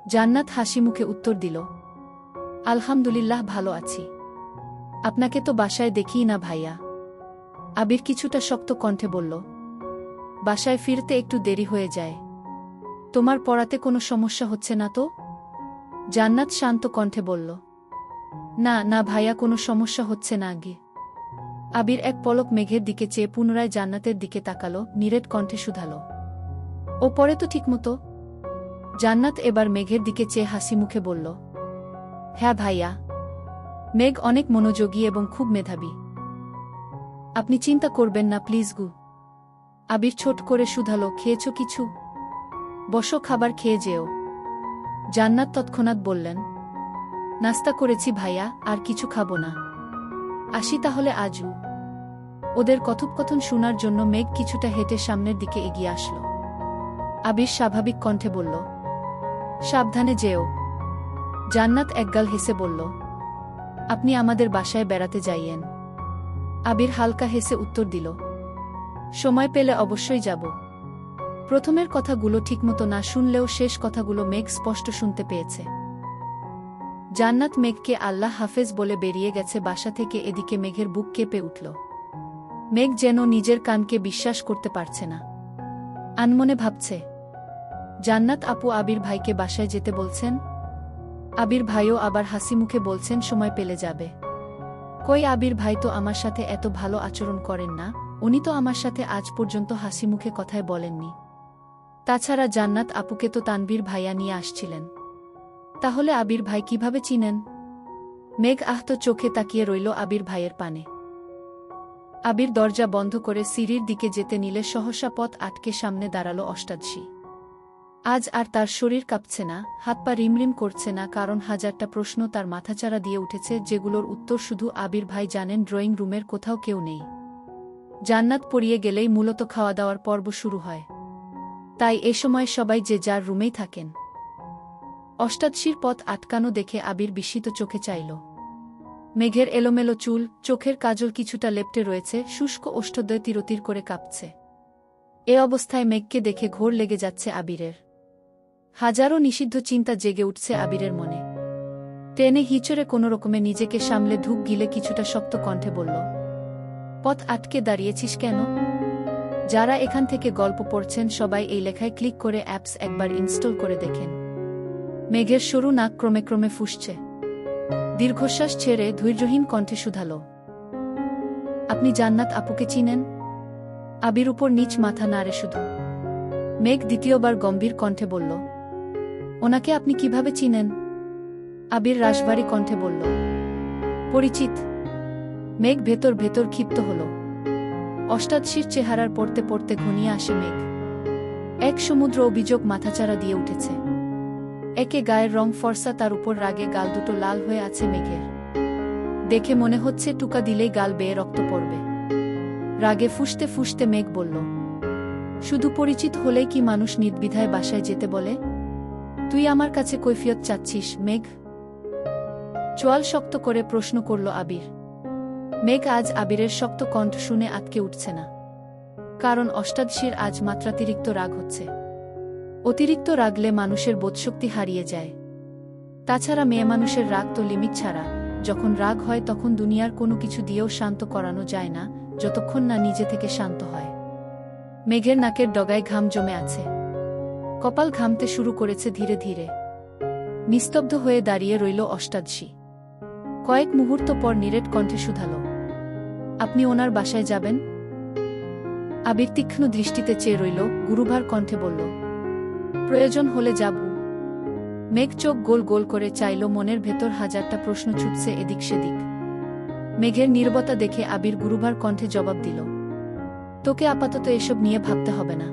জান্নাত হাসিমুখে উত্তর দিল, আলহামদুলিল্লাহ ভালো আছি। আপনাকে তো বাসায় দেখিই না ভাইয়া। আবির কিছুটা শক্ত কণ্ঠে বলল, বাসায় ফিরতে একটু দেরি হয়ে যায়। তোমার পড়াতে কোনো সমস্যা হচ্ছে না তো? জান্নাত শান্ত কণ্ঠে বলল, না না ভাইয়া, কোনো সমস্যা হচ্ছে না আগে। আবির এক পলক মেঘের দিকে চেয়ে পুনরায় জান্নাতের দিকে তাকালো, নিরেট কণ্ঠে শুধালো, ও পড়ে তো ঠিকমতো? জান্নাত এবার মেঘের দিকে চেয়ে হাসি মুখে বলল, হ্যাঁ ভাইয়া। মেঘ অনেক মনোযোগী এবং খুব মেধাবী। আপনি চিন্তা করবেন না প্লিজ গু। আবির ছোট করে শুধালো, খেয়েছ কিছু? বসো, খাবার খেয়ে যেও। জান্নাত তৎক্ষণাৎ বললেন, নাস্তা করেছি ভাইয়া, আর কিছু খাবো না। আসি তাহলে আজু। ওদের কথোপকথন শোনার জন্য মেঘ কিছুটা হেঁটে সামনের দিকে এগিয়ে আসলো। আবির স্বাভাবিক কণ্ঠে বলল, সাবধানে যেও। জান্নাত একগাল হেসে বলল, আপনি আমাদের বাসায় বেড়াতে যাইয়েন। আবির হালকা হেসে উত্তর দিল, সময় পেলে অবশ্যই যাব। প্রথমের কথাগুলো ঠিকমতো না শুনলেও শেষ কথাগুলো মেঘ স্পষ্ট শুনতে পেয়েছে। জান্নাত মেঘকে আল্লাহ হাফেজ বলে বেরিয়ে গেছে বাসা থেকে। এদিকে মেঘের বুক কেঁপে উঠল। মেঘ যেন নিজের কানকে বিশ্বাস করতে পারছে না। আনমনে ভাবছে, জান্নাত আপু আবির ভাইকে বাসায় যেতে বলছেন। আবির ভাইও আবার হাসি মুখে বলছেন সময় পেলে যাবে। কই, আবির ভাই তো আমার সাথে এত ভালো আচরণ করেন না। উনি তো আমার সাথে আজ পর্যন্ত হাসি মুখে কথায় বলেননি। তাছাড়া জান্নাত আপুকে তো তানভীর ভাইয়া নিয়ে আসছিলেন। তাহলে আবির ভাই কিভাবে চিনেন? মেঘ আহত চোখে তাকিয়ে রইল আবির ভাইয়ের পানে। আবির দরজা বন্ধ করে সিঁড়ির দিকে যেতে নিলে সহসা পথ আটকে সামনে দাঁড়ালো অষ্টাদশী। আজ আর তার শরীর কাঁপছে না, হাত পা রিমরিম করছে না, কারণ হাজারটা প্রশ্ন তার মাথাচাড়া দিয়ে উঠেছে, যেগুলোর উত্তর শুধু আবির ভাই জানেন। ড্রয়িং রুমের কোথাও কেউ নেই। জান্নাত পড়িয়ে গেলেই মূলত খাওয়া দাওয়ার পর্ব শুরু হয়। তাই এ সময় সবাই যে যার রুমেই থাকেন। অষ্টাদশীর পথ আটকানো দেখে আবির বিস্মিত চোখে চাইল। মেঘের এলোমেলো চুল, চোখের কাজল কিছুটা লেপ্টে রয়েছে, শুষ্ক ওষ্ঠদ্বয় তিরতির করে কাঁপছে। এ অবস্থায় মেঘকে দেখে ঘোর লেগে যাচ্ছে আবিরের। হাজারো নিষিদ্ধ চিন্তা জেগে উঠছে আবিরের মনে। টেনে হিচড়ে কোনোরকমে নিজেকে সামলে ধূপ গিলে কিছুটা শক্ত কণ্ঠে বলল, পথ আটকে দাঁড়িয়েছিস কেন? যারা এখান থেকে গল্প পড়ছেন সবাই এই লেখায় ক্লিক করে অ্যাপস একবার ইনস্টল করে দেখেন। মেঘের সরু নাক ক্রমে ক্রমে ফুঁসছে। দীর্ঘশ্বাস ছেড়ে ধৈর্যহীন কণ্ঠে শুধালো, আপনি জান্নাত আপুকে চিনেন? আবির উপর নিচ মাথা নাড়ে শুধু। মেঘ দ্বিতীয়বার গম্ভীর কণ্ঠে বলল, ওনাকে আপনি কিভাবে চিনেন? আবির রাশভারী কণ্ঠে বলল, পরিচিত। মেঘ ভেতর ভেতর ক্ষিপ্ত হল। অষ্টাদশীর চেহারার পড়তে পড়তে ঘনিয়ে আসে মেঘ। এক সমুদ্র অভিযোগ মাথাচাড়া দিয়ে উঠেছে। একে গায়ের রং ফর্সা, তার উপর রাগে গাল দুটো লাল হয়ে আছে মেঘের। দেখে মনে হচ্ছে টুকা দিলেই গাল বেয়ে রক্ত পড়বে। রাগে ফুঁসতে ফুঁসতে মেঘ বলল, শুধু পরিচিত হলেই কি মানুষ নির্দ্বিধায় বাসায় যেতে বলে? তুই আমার কাছে কৈফিয়ত চাচ্ছিস মেঘ? চোয়াল শক্ত করে প্রশ্ন করল আবির। মেঘ আজ আবিরের শক্ত কণ্ঠ শুনে আটকে উঠছে না। কারণ অষ্টাদশীর আজ মাত্রাতিরিক্ত রাগ হচ্ছে। অতিরিক্ত রাগলে মানুষের বোধশক্তি হারিয়ে যায়। তাছাড়া মেয়ে মানুষের রাগ তো লিমিট ছাড়া। যখন রাগ হয় তখন দুনিয়ার কোনো কিছু দিয়েও শান্ত করানো যায় না, যতক্ষণ না নিজে থেকে শান্ত হয়। মেঘের নাকের ডগায় ঘাম জমে আছে। কপাল ঘামতে শুরু করেছে ধীরে ধীরে। নিস্তব্ধ হয়ে দাঁড়িয়ে রইল অষ্টাদশী। কয়েক মুহূর্ত পর নিরেট কণ্ঠে শুধালো, আপনি ওনার বাসায় যাবেন? আবির তীক্ষ্ণ দৃষ্টিতে চেয়ে রইল, গুরুভার কণ্ঠে বলল, প্রয়োজন হলে যাব। মেঘ চোখ গোল গোল করে চাইল, মনের ভেতর হাজারটা প্রশ্ন ছুটছে এদিক সেদিক। মেঘের নীরবতা দেখে আবির গুরুভার কণ্ঠে জবাব দিল, তোকে আপাতত এসব নিয়ে ভাবতে হবে না।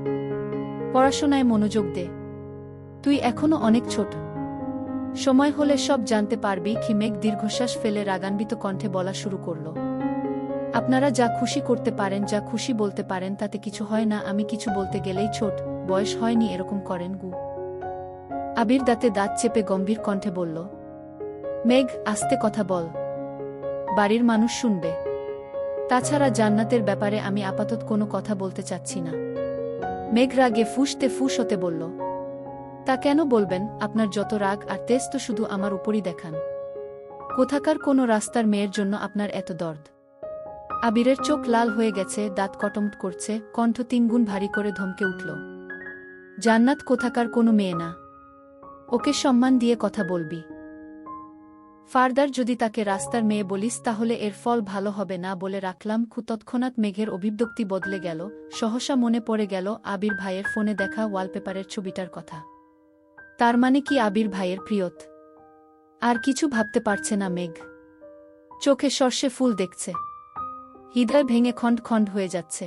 পড়াশোনায় মনোযোগ দে। তুই এখনো অনেক ছোট। সময় হলে সব জানতে পারবি। মেঘ দীর্ঘশ্বাস ফেলে রাগান্বিত কণ্ঠে বলা শুরু করল, আপনারা যা খুশি করতে পারেন, যা খুশি বলতে পারেন, তাতে কিছু হয় না। আমি কিছু বলতে গেলেই ছোট, বয়স হয়নি এরকম করেন গু। আবির দাঁতে দাঁত চেপে গম্ভীর কণ্ঠে বলল, মেঘ আস্তে কথা বল, বাড়ির মানুষ শুনবে। তাছাড়া জান্নাতের ব্যাপারে আমি আপাতত কোনো কথা বলতে চাচ্ছি না। মেঘ রাগে ফুঁসতে ফুঁস হতে বলল, তা কেন বলবেন? আপনার যত রাগ আর তেজ তো শুধু আমার উপরই দেখান। কোথাকার কোনো রাস্তার মেয়ের জন্য আপনার এত দর্দ? আবিরের চোখ লাল হয়ে গেছে, দাঁত কটমট করছে, কণ্ঠ তিনগুণ ভারী করে ধমকে উঠল। জান্নাত কোথাকার কোনো মেয়ে না। ওকে সম্মান দিয়ে কথা বলবি। ফার্দার যদি তাকে রাস্তার মেয়ে বলিস তাহলে এর ফল ভালো হবে না বলে রাখলাম। তৎক্ষণাৎ মেঘের অভিব্যক্তি বদলে গেল। সহসা মনে পড়ে গেল আবির ভাইয়ের ফোনে দেখা ওয়ালপেপারের ছবিটার কথা। তার মানে কি আবির ভাইয়ের প্রিয়ত? আর কিছু ভাবতে পারছে না মেঘ। চোখে সর্ষে ফুল দেখছে। হৃদয় ভেঙে খণ্ড খণ্ড হয়ে যাচ্ছে।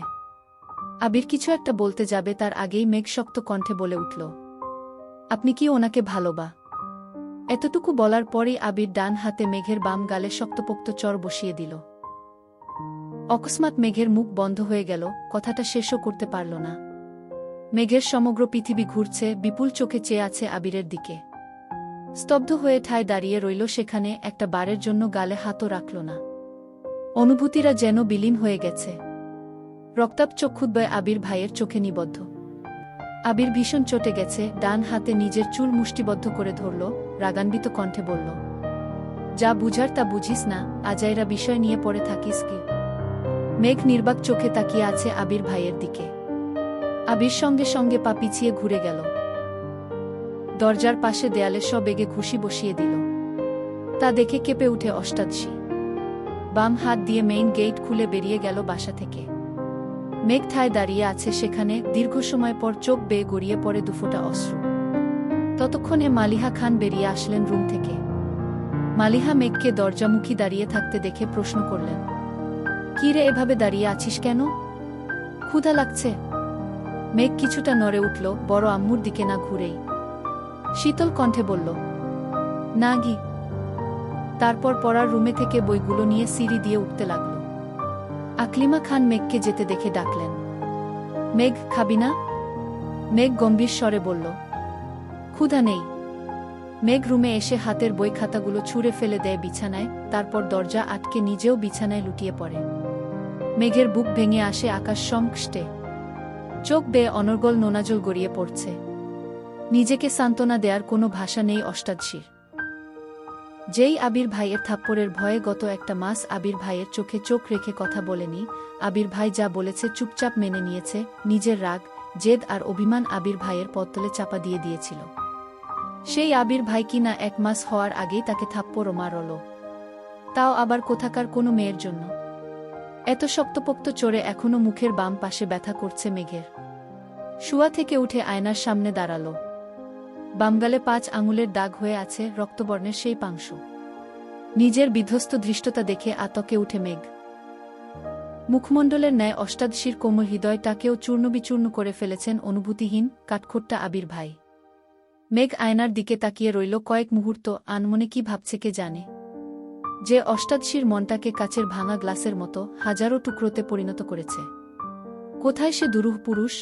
আবির কিছু একটা বলতে যাবে তার আগেই মেঘ শক্ত কণ্ঠে বলে উঠল, আপনি কি ওনাকে ভালোবা? এতটুকু বলার পরই আবির ডান হাতে মেঘের বাম গালে শক্তপোক্ত চর বসিয়ে দিল। অকস্মাৎ মেঘের মুখ বন্ধ হয়ে গেল, কথাটা শেষও করতে পারল না। মেঘের সমগ্র পৃথিবী ঘুরছে, বিপুল চোখে চেয়ে আছে আবিরের দিকে। স্তব্ধ হয়ে ঠায় দাঁড়িয়ে রইল সেখানে, একটা বারের জন্য গালে হাতও রাখল না। অনুভূতিরা যেন বিলীন হয়ে গেছে। রক্তাপ চক্ষুদ্বয় আবির ভাইয়ের চোখে নিবদ্ধ। আবির ভীষণ চটে গেছে, ডান হাতে নিজের চুল মুষ্টিবদ্ধ করে ধরল, রাগান্বিত কণ্ঠে বলল, যা বুঝার তা বুঝিস না, আজাইরা বিষয় নিয়ে পড়ে থাকিস কি? মেঘ নির্বাক চোখে তাকিয়ে আছে আবির ভাইয়ের দিকে। আবির সঙ্গে সঙ্গে পা পিছিয়ে ঘুরে গেল। দরজার পাশে দেয়ালে সবেগে ঘুষি বসিয়ে দিল। তা দেখে কেঁপে উঠে অষ্টাদশী। বাম হাত দিয়ে মেইন গেট খুলে বেরিয়ে গেল বাসা থেকে। মেঘ ঠায় দাঁড়িয়ে আছে সেখানে, দীর্ঘ সময় পর চোখ বেয়ে গড়িয়ে পড়ে দুফোঁটা অশ্রু। ততক্ষণে মালিহা খান বেরিয়ে আসলেন রুম থেকে। মালিহা মেঘকে দরজামুখী দাঁড়িয়ে থাকতে দেখে প্রশ্ন করলেন, কি রে, এভাবে দাঁড়িয়ে আছিস কেন? ক্ষুধা লাগছে? মেঘ কিছুটা নড়ে উঠল, বড় আম্মুর দিকে না ঘুরেই শীতল কণ্ঠে বলল, না গি। তারপর পড়ার রুমে থেকে বইগুলো নিয়ে সিঁড়ি দিয়ে উঠতে লাগল। আকলিমা খান মেঘকে যেতে দেখে ডাকলেন, মেঘ, খাবি না? মেঘ গম্ভীর স্বরে বলল, ক্ষুধা নেই। মেঘ রুমে এসে হাতের বই খাতাগুলো ছুঁড়ে ফেলে দেয় বিছানায়, তারপর দরজা আটকে নিজেও বিছানায় লুটিয়ে পড়ে। মেঘের বুক ভেঙে আসে আকাশ সংকষ্টে। চোখ বেয়ে অনর্গল নোনাজল গড়িয়ে পড়ছে। নিজেকে সান্ত্বনা দেয়ার কোনো ভাষা নেই অষ্টাদশীর। যেই আবির ভাইয়ের থাপ্পড়ের ভয়ে গত একটা মাস আবির ভাইয়ের চোখে চোখ রেখে কথা বলেনি, আবির ভাই যা বলেছে চুপচাপ মেনে নিয়েছে, নিজের রাগ, জেদ আর অভিমান আবির ভাইয়ের পত্তলে চাপা দিয়ে দিয়েছিল। সেই আবির ভাই কিনা 1 মাস হওয়ার আগেই তাকে থাপ্পড় মারল, তাও আবার কোথাকার কোনো মেয়ের জন্য। এত শক্তপোক্ত চড়ে এখনো মুখের বাম পাশে ব্যথা করছে মেঘের। শুয়া থেকে উঠে আয়নার সামনে দাঁড়াল। বামগালে 5 আঙুলের দাগ হয়ে আছে, রক্তবর্ণের সেই পাংশু। নিজের বিধ্বস্ত ধৃষ্টতা দেখে আতকে উঠে মেঘ। মুখমণ্ডলের ন্যায় অষ্টাদশীর কোমল হৃদয়টাকেও চূর্ণবিচূর্ণ করে ফেলেছেন অনুভূতিহীন, কাঠখোট্টা আবির ভাই। মেঘ আয়নার দিকে তাকিয়ে রইল কয়েক মুহূর্ত, আনমনে কি ভাবছে কে জানে। যে অষ্টাদশীর মনটাকে কাচের ভাঙা গ্লাসের মতো হাজারো টুকরোতে পরিণত করেছে। কোথায় সে দুরূহ পুরুষ?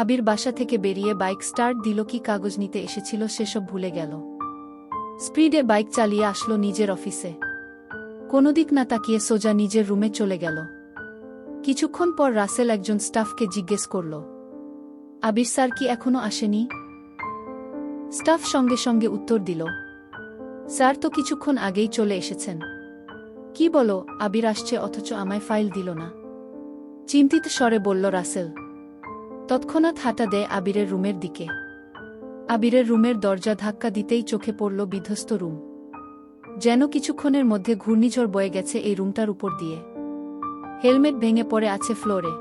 আবির বাসা থেকে বেরিয়ে বাইক স্টার্ট দিল, কি কাগজ নিতে এসেছিল সেসব ভুলে গেল। স্পিডে বাইক চালিয়ে আসলো নিজের অফিসে। কোনো দিক না তাকিয়ে সোজা নিজের রুমে চলে গেল। কিছুক্ষণ পর রাসেল একজন স্টাফকে জিজ্ঞেস করল, আবির স্যার কি এখনো আসেনি? স্টাফ সঙ্গে সঙ্গে উত্তর দিল, স্যার তো কিছুক্ষণ আগেই চলে এসেছেন। কি বলো, আবির আসছে অথচ আমায় ফাইল দিল না? চিন্তিত স্বরে বলল রাসেল। তৎক্ষণাৎ হাঁটা দেয় আবিরের রুমের দিকে। আবিরের রুমের দরজা ধাক্কা দিতেই চোখে পড়ল বিধ্বস্ত রুম। যেন কিছুক্ষণের মধ্যে ঘূর্ণিঝড় বয়ে গেছে এই রুমটার উপর দিয়ে। হেলমেট ভেঙে পড়ে আছে ফ্লোরে।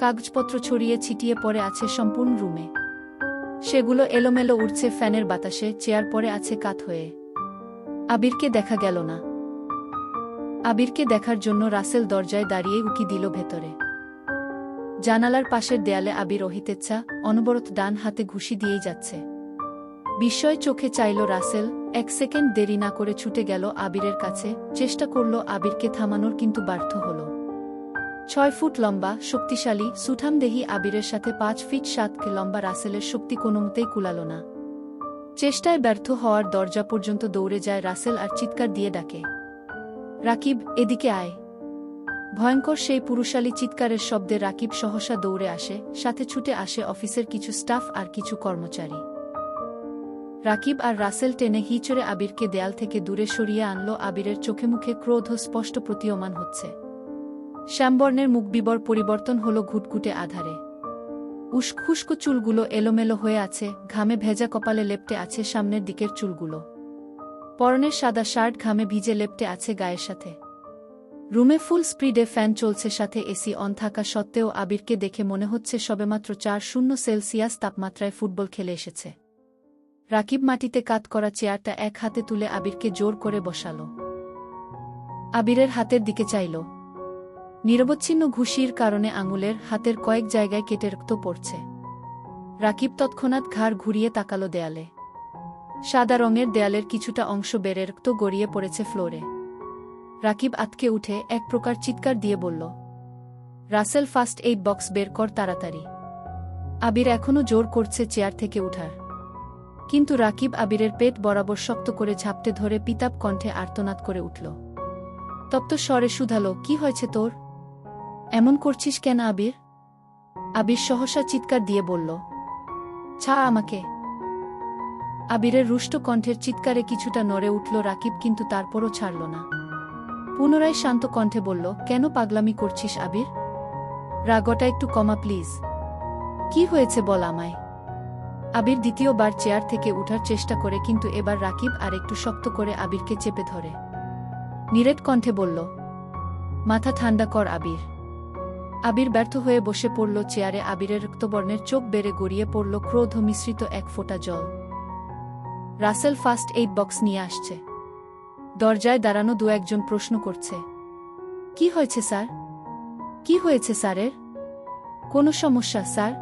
কাগজপত্র ছড়িয়ে ছিটিয়ে পড়ে আছে সম্পূর্ণ রুমে। সেগুলো এলোমেলো উড়ছে ফ্যানের বাতাসে, চেয়ার পড়ে আছে কাত হয়ে। আবিরকে দেখা গেল না। আবিরকে দেখার জন্য রাসেল দরজায় দাঁড়িয়ে উকি দিল ভেতরে। জানালার পাশের দেয়ালে আবির অহিতেচ্ছা অনবরত ডান হাতে ঘুষি দিয়েই যাচ্ছে। বিস্ময় চোখে চাইল রাসেল, 1 সেকেন্ড দেরি না করে ছুটে গেল আবিরের কাছে, চেষ্টা করল আবিরকে থামানোর, কিন্তু ব্যর্থ হল। 6 ফুট লম্বা, শক্তিশালী, সুঠামদেহী আবিরের সাথে 5 ফিট 7 লম্বা রাসেলের শক্তি কোনোমতেই কুলাল না। চেষ্টায় ব্যর্থ হওয়ার দরজা পর্যন্ত দৌড়ে যায় রাসেল আর চিৎকার দিয়ে ডাকে, রাকিব, এদিকে আয়। ভয়ঙ্কর সেই পুরুষালী চিৎকারের শব্দে রাকিব সহসা দৌড়ে আসে, সাথে ছুটে আসে অফিসের কিছু স্টাফ আর কিছু কর্মচারী। রাকিব আর রাসেল টেনে হিঁচড়ে আবিরকে দেয়াল থেকে দূরে সরিয়ে আনল। আবিরের চোখে মুখে ক্রোধ স্পষ্ট প্রতীয়মান হচ্ছে। শ্যামবর্ণের মুখবিবর পরিবর্তন হল ঘুটঘুটে আধারে। উস্কো চুলগুলো এলোমেলো হয়ে আছে, ঘামে ভেজা কপালে লেপ্টে আছে সামনের দিকের চুলগুলো। পরনের সাদা শার্ট ঘামে ভিজে লেপ্টে আছে গায়ের সাথে। রুমে ফুল স্পিডে ফ্যান চলছে, সাথে এসি অন থাকা সত্ত্বেও আবিরকে দেখে মনে হচ্ছে সবেমাত্র 4°C তাপমাত্রায় ফুটবল খেলে এসেছে। রাকিব মাটিতে কাত করা চেয়ারটা এক হাতে তুলে আবিরকে জোর করে বসাল। আবিরের হাতের দিকে চাইল। নিরবচ্ছিন্ন ঘুষির কারণে আঙুলের হাতের কয়েক জায়গায় কেটে রক্ত পড়ছে। রাকিব তৎক্ষণাৎ ঘাড় ঘুরিয়ে তাকালো দেয়ালে। সাদা রঙের দেয়ালের কিছুটা অংশ বেড়ে রক্ত গড়িয়ে পড়েছে ফ্লোরে। রাকিব আতকে উঠে এক প্রকার চিৎকার দিয়ে বলল, রাসেল, ফার্স্ট এইড বক্স বের কর তাড়াতাড়ি। আবির এখনও জোর করছে চেয়ার থেকে উঠার, কিন্তু রাকিব আবিরের পেট বরাবর শক্ত করে ঝাপটে ধরে পিতাব কণ্ঠে আর্তনাদ করে উঠল। তপ্ত স্বরে শুধালো, কি হয়েছে তোর? এমন করছিস কেন আবির? আবির সহসা চিৎকার দিয়ে বলল, ছাড় আমাকে। আবিরের রুষ্ট কণ্ঠের চিৎকারে কিছুটা নড়ে উঠল রাকিব, কিন্তু তারপরও ছাড়ল না। পুনরায় শান্ত কণ্ঠে বলল, কেন পাগলামি করছিস আবির? রাগটা একটু কমা প্লিজ। কি হয়েছে বল আমায়। আবির দ্বিতীয়বার চেয়ার থেকে উঠার চেষ্টা করে, কিন্তু এবার রাকিব আর একটু শক্ত করে আবিরকে চেপে ধরে নিরেট কণ্ঠে বলল, মাথা ঠান্ডা কর আবির। আবির ব্যর্থ হয়ে বসে পড়ল চেয়ারে। আবিরের রক্তবর্ণের চোখ বেড়ে গড়িয়ে পড়ল ক্রোধ মিশ্রিত এক ফোঁটা জল। রাসেল ফার্স্ট এইড বক্স নিয়ে আসছে। দরজায় দাঁড়ানো দু একজন প্রশ্ন করছে, কি হয়েছে স্যার? কি হয়েছে স্যারের? কোনো সমস্যা স্যার?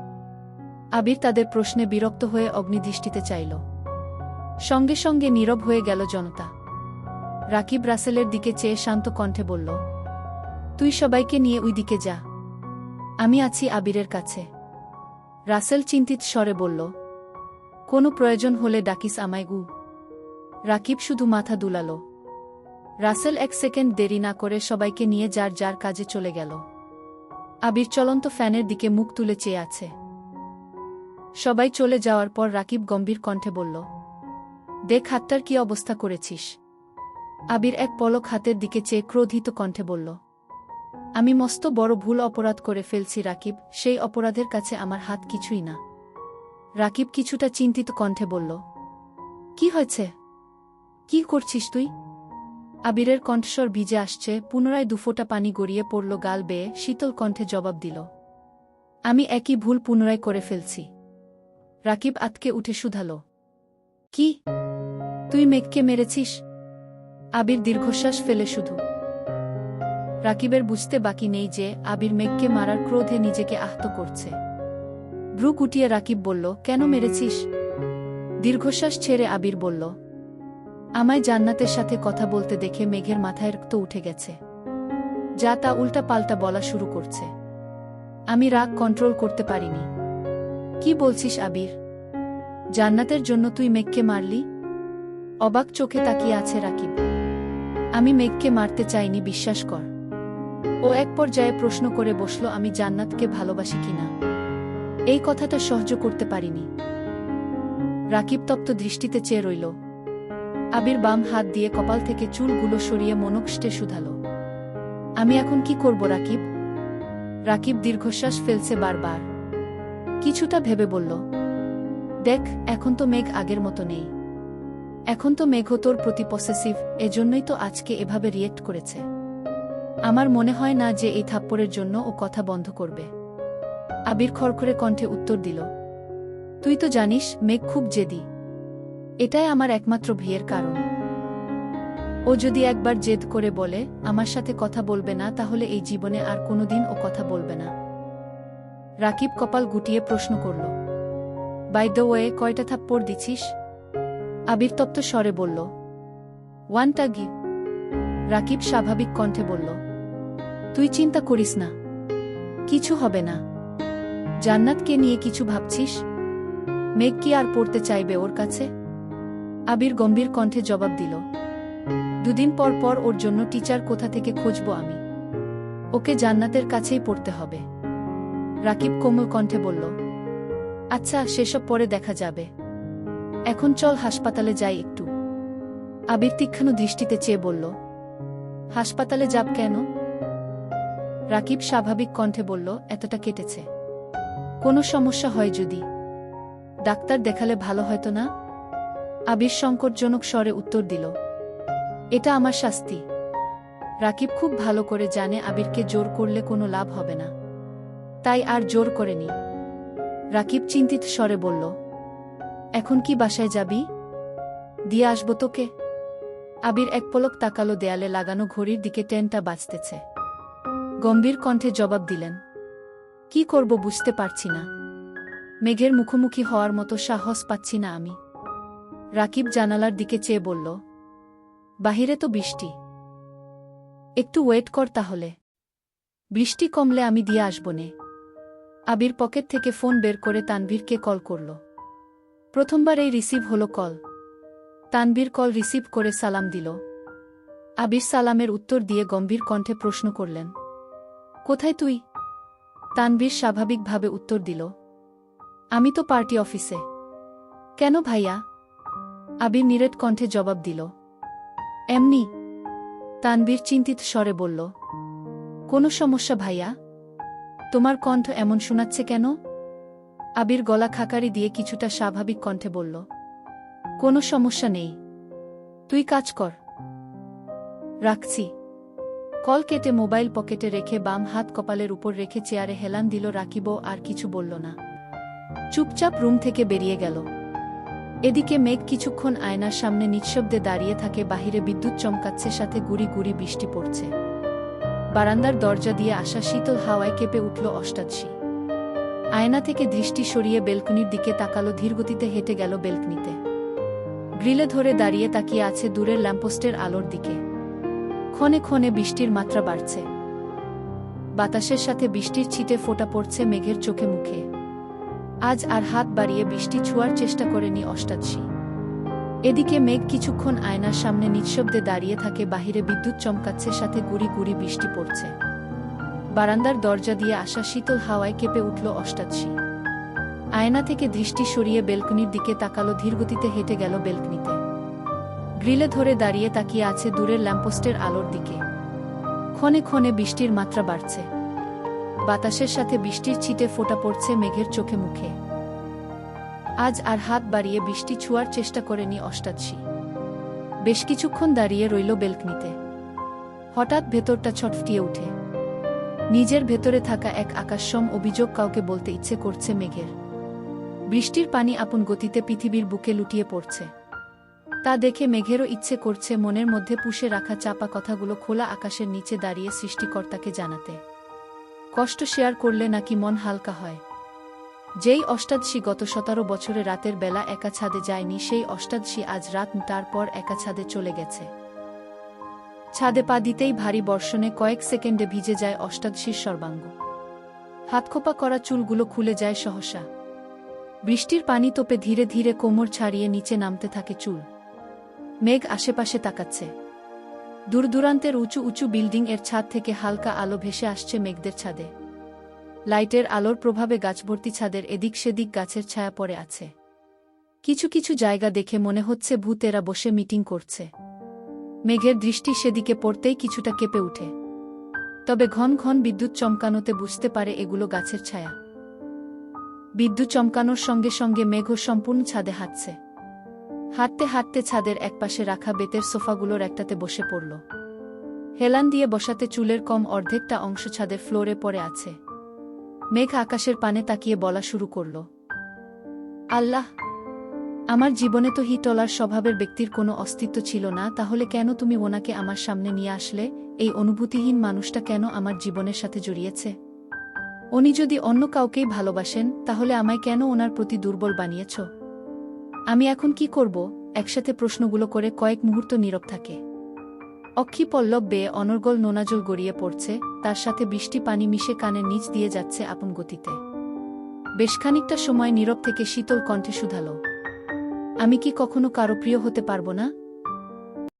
আবির তাদের প্রশ্নে বিরক্ত হয়ে অগ্নিদৃষ্টিতে চাইল। সঙ্গে সঙ্গে নীরব হয়ে গেল জনতা। রাকিব রাসেলের দিকে চেয়ে শান্ত কণ্ঠে বলল, তুই সবাইকে নিয়ে ওই দিকে যা, আমি আছি আবিরের কাছে। রাসেল চিন্তিত স্বরে বলল, কোনো প্রয়োজন হলে ডাকিস আমায় গু। রাকিব শুধু মাথা দুলাল। রাসেল এক সেকেন্ড দেরি না করে সবাইকে নিয়ে যার যার কাজে চলে গেল। আবির চলন্ত ফ্যানের দিকে মুখ তুলে চেয়ে আছে। সবাই চলে যাওয়ার পর রাকিব গম্ভীর কণ্ঠে বলল, দেখ হাতটার কি অবস্থা করেছিস। আবির এক পলক হাতের দিকে চেয়ে ক্রোধিত কণ্ঠে বলল, আমি মস্ত বড় ভুল অপরাধ করে ফেলছি রাকিব, সেই অপরাধের কাছে আমার হাত কিছুই না। রাকিব কিছুটা চিন্তিত কণ্ঠে বলল, কি হয়েছে? কি করছিস তুই? আবিরের কণ্ঠস্বর ভিজে আসছে। পুনরায় দুফোঁটা পানি গড়িয়ে পড়ল গাল বেয়ে। শীতল কণ্ঠে জবাব দিল, আমি একই ভুল পুনরায় করে ফেলছি। রাকিব আতকে উঠে শুধালো, কি? তুই মেঘকে মেরেছিস? আবির দীর্ঘশ্বাস ফেলে শুধু। রাকিবের বুঝতে বাকি নেই যে আবির মেঘকে মারার ক্রোধে নিজেকে আহত করছে। ভ্রু কুটিয়ে রাকিব বলল, কেন মেরেছিস? দীর্ঘশ্বাস ছেড়ে আবির বলল, আমায় জান্নাতের সাথে কথা বলতে দেখে মেঘের মাথায় রক্ত উঠে গেছে। যা তা উল্টা পাল্টা বলা শুরু করছে। আমি রাগ কন্ট্রোল করতে পারিনি। কি বলছিস আবির? জান্নাতের জন্য তুই মেঘকে মারলি? অবাক চোখে তাকিয়ে আছে রাকিব। আমি মেঘকে মারতে চাইনি, বিশ্বাস কর। ও এক পর্যায়ে প্রশ্ন করে বসল, আমি জান্নাতকে ভালোবাসি কিনা। এই কথাটা সহ্য করতে পারিনি। রাকিব তপ্ত দৃষ্টিতে চেয়ে রইল। আবির বাম হাত দিয়ে কপাল থেকে চুলগুলো সরিয়ে মনকষ্টে শুধালো, আমি এখন কি করব রাকিব? রাকিব দীর্ঘশ্বাস ফেলছে বারবার। কিছুটা ভেবে বলল, দেখ, এখন তো মেঘ আগের মতো নেই। এখন তো মেঘ তোর প্রতি পসেসিভ, এজন্যই তো আজকে এভাবে রিয়েক্ট করেছে। আমার মনে হয় না যে এই থাপ্পড়ের জন্য ও কথা বন্ধ করবে। আবির খড়খড়ে কণ্ঠে উত্তর দিল, তুই তো জানিস মেঘ খুব জেদি। এটাই আমার একমাত্র ভয়ের কারণ। ও যদি একবার জেদ করে বলে আমার সাথে কথা বলবে না, তাহলে এই জীবনে আর কোনোদিন ও কথা বলবে না। রাকিব কপাল গুটিয়ে প্রশ্ন করল, বাই দ্য ওয়ে, কয়টা থাপ্পড় দিছিস? আবির তপ্ত স্বরে বলল, ওয়ানটা গি। রাকিব স্বাভাবিক কণ্ঠে বলল, তুই চিন্তা করিস না, কিছু হবে না। জান্নাতকে নিয়ে কিছু ভাবছিস? মেঘ কি আর পড়তে চাইবে ওর কাছে? আবির গম্ভীর কণ্ঠে জবাব দিল, দুদিন পর পর ওর জন্য টিচার কোথা থেকে খুঁজব আমি? ওকে জান্নাতের কাছেই পড়তে হবে। রাকিব কোমল কণ্ঠে বলল, আচ্ছা, সেসব পরে দেখা যাবে। এখন চল হাসপাতালে যাই একটু। আবির তীক্ষ্ণ দৃষ্টিতে চেয়ে বলল, হাসপাতালে যাব কেন? রাকিব স্বাভাবিক কণ্ঠে বলল, এতটা কেটেছে। কোনো সমস্যা হয় যদি? ডাক্তার দেখালে ভালো হয়তো না? আবির সংকটজনক স্বরে উত্তর দিল, এটা আমার শাস্তি। রাকিব খুব ভালো করে জানে আবিরকে জোর করলে কোনো লাভ হবে না, তাই আর জোর করেনি। রাকিব চিন্তিত স্বরে বলল, এখন কি বাসায় যাবি? দিয়ে আসবো তোকে। আবির এক পলক তাকালো দেয়ালে লাগানো ঘড়ির দিকে, 10টা বাজতেছে। গম্ভীর কণ্ঠে জবাব দিলেন, কি করব বুঝতে পারছি না। মেঘের মুখোমুখি হওয়ার মতো সাহস পাচ্ছি না আমি। রাকিব জানালার দিকে চেয়ে বলল, বাহিরে তো বৃষ্টি। একটু ওয়েট কর তাহলে, বৃষ্টি কমলে আমি দিয়ে আসবো নে। আবির পকেট থেকে ফোন বের করে তানভীরকে কল করল। প্রথমবার এই রিসিভ হলো কল। তানভীর কল রিসিভ করে সালাম দিল। আবির সালামের উত্তর দিয়ে গম্ভীর কণ্ঠে প্রশ্ন করলেন, কোথায় তুই? তানভীর স্বাভাবিকভাবে উত্তর দিল, আমি তো পার্টি অফিসে। কেন ভাইয়া? আবির নিরেট কণ্ঠে জবাব দিল, এমনি। তানভীর চিন্তিত স্বরে বলল, কোনো সমস্যা ভাইয়া? তোমার কণ্ঠ এমন শোনাচ্ছে কেন? আবির গলা খাকারি দিয়ে কিছুটা স্বাভাবিক কণ্ঠে বলল, কোনো সমস্যা নেই, তুই কাজ কর। রাখছি। কল কেটে মোবাইল পকেটে রেখে বাম হাত কপালের উপর রেখে চেয়ারে হেলান দিল। রাকিবও আর কিছু বলল না, চুপচাপ রুম থেকে বেরিয়ে গেল। এদিকে মেঘ কিছুক্ষণ আয়নার সামনে নিঃশব্দে দাঁড়িয়ে থাকে। বাহিরে বিদ্যুৎ চমকাচ্ছে, সাথে গুড়ি গুড়ি বৃষ্টি পড়ছে। বারান্দার দরজা দিয়ে আসা শীতল হাওয়ায় কেঁপে উঠল অষ্টাদশী। আয়না থেকে দৃষ্টি সরিয়ে বেলকনির দিকে তাকালো, ধীরগতিতে হেঁটে গেল বেলকনিতে। গ্রিলে ধরে দাঁড়িয়ে তাকিয়ে আছে দূরের ল্যাম্পপোস্টের আলোর দিকে। ক্ষণে ক্ষণে বৃষ্টির মাত্রা বাড়ছে। বাতাসের সাথে বৃষ্টির ছিটে ফোঁটা পড়ছে মেঘের চোখে মুখে। আজ আর হাত বাড়িয়ে বৃষ্টি ছোঁয়ার চেষ্টা করেনি অষ্টাদশী। এদিকে মেঘ কিছুক্ষণ আয়নার সামনে নিঃশব্দে দাঁড়িয়ে থাকে। বাহিরে বিদ্যুৎ চমকাচ্ছে, সাথে গুড়ি গুড়ি বৃষ্টি পড়ছে। বারান্দার দরজা দিয়ে আসা শীতল হাওয়ায় কেঁপে উঠল অষ্টাদশী। আয়না থেকে দৃষ্টি সরিয়ে বেলকনির দিকে তাকালো, ধীরগতিতে হেঁটে গেল বেলকনিতে। গ্রিলে ধরে দাঁড়িয়ে তাকিয়ে আছে দূরের ল্যাম্পপোস্টের আলোর দিকে। ক্ষণে ক্ষণে বৃষ্টির মাত্রা বাড়ছে। বাতাসের সাথে বৃষ্টির ছিটে ফোঁটা পড়ছে মেঘের চোখে মুখে। আজ আর হাত বাড়িয়ে বৃষ্টি ছোঁয়ার চেষ্টা করেনি অষ্টাদশী। বেশ কিছুক্ষণ দাঁড়িয়ে রইল বেলকনিতে। হঠাৎ ভেতরটা ছটফটিয়ে উঠে। নিজের ভেতরে থাকা এক আকাশসম অভিযোগ কাউকে বলতে ইচ্ছে করছে মেঘের। বৃষ্টির পানি আপন গতিতে পৃথিবীর বুকে লুটিয়ে পড়ছে। তা দেখে মেঘেরও ইচ্ছে করছে মনের মধ্যে পুষে রাখা চাপা কথাগুলো খোলা আকাশের নিচে দাঁড়িয়ে সৃষ্টিকর্তাকে জানাতে। কষ্ট শেয়ার করলে নাকি মন হালকা হয়। যেই অষ্টাদশী গত 17 বছরে রাতের বেলা একা ছাদে যায়নি, সেই অষ্টাদশী আজ রাত তারপর একা ছাদে চলে গেছে। ছাদে পা দিতেই ভারী বর্ষণে কয়েক সেকেন্ডে ভিজে যায় অষ্টাদশীর সর্বাঙ্গ। হাতখোপা করা চুলগুলো খুলে যায় সহসা। বৃষ্টির পানি তোপে ধীরে ধীরে কোমর ছাড়িয়ে নিচে নামতে থাকে চুল। মেঘ আশেপাশে তাকাচ্ছে। দূরদূরান্তের উঁচু উঁচু বিল্ডিং এর ছাদ থেকে হালকা আলো ভেসে আসছে মেঘদের ছাদে। লাইটের আলোর প্রভাবে গাছভর্তি ছাদের এদিক সেদিক গাছের ছায়া পড়ে আছে। কিছু কিছু জায়গা দেখে মনে হচ্ছে ভূতেরা বসে মিটিং করছে। মেঘের দৃষ্টি সেদিকে পড়তেই কিছুটা কেঁপে উঠে। তবে ঘন ঘন বিদ্যুৎ চমকানোতে বুঝতে পারে এগুলো গাছের ছায়া। বিদ্যুৎ চমকানোর সঙ্গে সঙ্গে মেঘও সম্পূর্ণ ছাদে হাঁটছে। হাঁটতে হাঁটতে ছাদের একপাশে রাখা বেতের সোফাগুলোর একটাতে বসে পড়ল। হেলান দিয়ে বসাতে চুলের কম অর্ধেকটা অংশ ছাদের ফ্লোরে পড়ে আছে। মেঘ আকাশের পানে তাকিয়ে বলা শুরু করল, আল্লাহ, আমার জীবনে তো হিটলার স্বভাবের ব্যক্তির কোনো অস্তিত্ব ছিল না, তাহলে কেন তুমি ওনাকে আমার সামনে নিয়ে আসলে? এই অনুভূতিহীন মানুষটা কেন আমার জীবনের সাথে জড়িয়েছে? উনি যদি অন্য কাউকেই ভালোবাসেন, তাহলে আমায় কেন ওনার প্রতি দুর্বল বানিয়েছ? আমি এখন কি করব? একসাথে প্রশ্নগুলো করে কয়েক মুহূর্ত নীরব থাকে। অক্ষি পল্লব বেয়ে অনর্গল নোনাজল গড়িয়ে পড়ছে, তার সাথে বৃষ্টি পানি মিশে কানের নিচ দিয়ে যাচ্ছে আপন গতিতে। বেশ খানিকটা সময় নীরব থেকে শীতল কণ্ঠে শুধালো, আমি কি কখনো কারো প্রিয় হতে পারবো না?